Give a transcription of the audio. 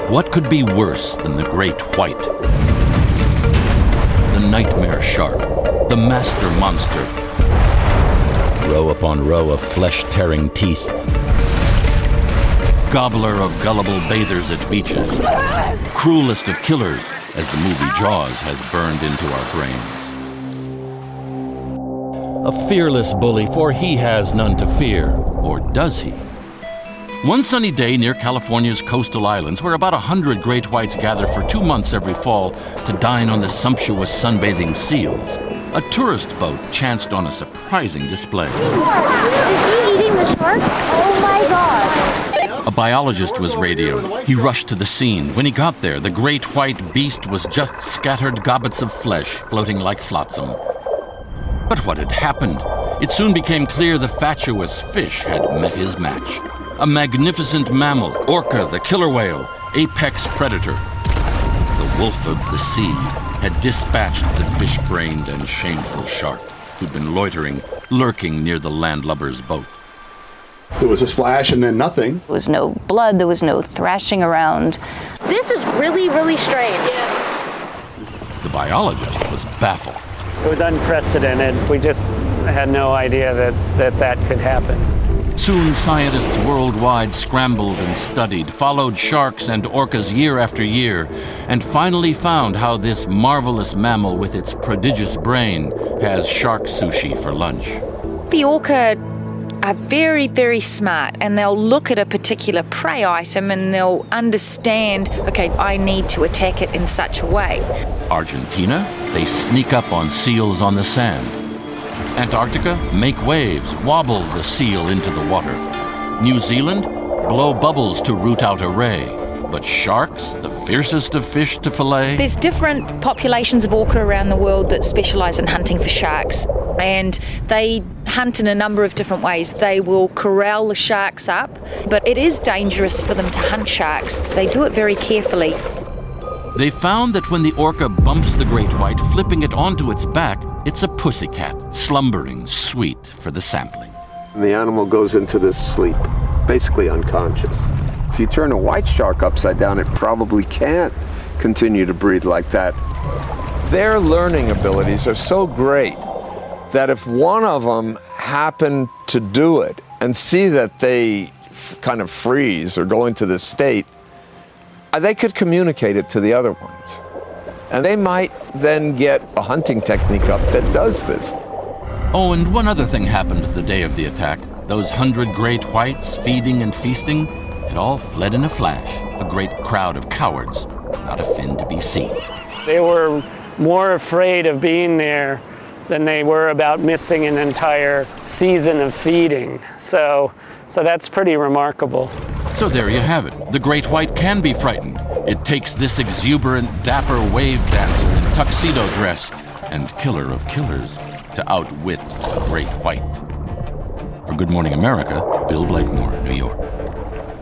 What could be worse than the great white? The nightmare shark, the master monster. Row upon row of flesh-tearing teeth. Gobbler of gullible bathers at beaches. Cruelest of killers, as the movie Jaws has burned into our brains. A fearless bully, for he has none to fear, or does he? One sunny day near California's coastal islands, where about 100 great whites gather for 2 months every fall to dine on the sumptuous sunbathing seals, a tourist boat chanced on a surprising display. Is he eating the shark? Oh my God! A biologist was radioed. He rushed to the scene. When he got there, the great white beast was just scattered gobbets of flesh floating like flotsam. But what had happened? It soon became clear the fatuous fish had met his match. A magnificent mammal, orca the killer whale, apex predator. The wolf of the sea had dispatched the fish-brained and shameful shark who'd been loitering, lurking near the landlubber's boat. There was a splash and then nothing. There was no blood, there was no thrashing around. This is really, really strange. The biologist was baffled. It was unprecedented. We just had no idea that could happen. Soon scientists worldwide scrambled and studied, followed sharks and orcas year after year, and finally found how this marvelous mammal with its prodigious brain has shark sushi for lunch. The orca are very, very smart, and they'll look at a particular prey item and they'll understand, okay, I need to attack it in such a way. Argentina, they sneak up on seals on the sand. Antarctica, make waves, wobble the seal into the water. New Zealand, blow bubbles to root out a ray. But sharks, the fiercest of fish to fillet? There's different populations of orca around the world that specialize in hunting for sharks, and they hunt in a number of different ways. They will corral the sharks up, but it is dangerous for them to hunt sharks. They do it very carefully. They found that when the orca bumps the great white, flipping it onto its back, it's a pussycat, slumbering sweet for the sampling. The animal goes into this sleep, basically unconscious. If you turn a white shark upside down, it probably can't continue to breathe like that. Their learning abilities are so great that if one of them happened to do it and see that they kind of freeze or go into this state, they could communicate it to the other ones. And they might then get a hunting technique up that does this. Oh, and one other thing happened the day of the attack. Those 100 great whites feeding and feasting, it all fled in a flash. A great crowd of cowards, not a fin to be seen. They were more afraid of being there than they were about missing an entire season of feeding. So that's pretty remarkable. So there you have it. The great white can be frightened. It takes this exuberant, dapper wave dancer in tuxedo dress and killer of killers to outwit the great white. For Good Morning America, Bill Blakemore, New York.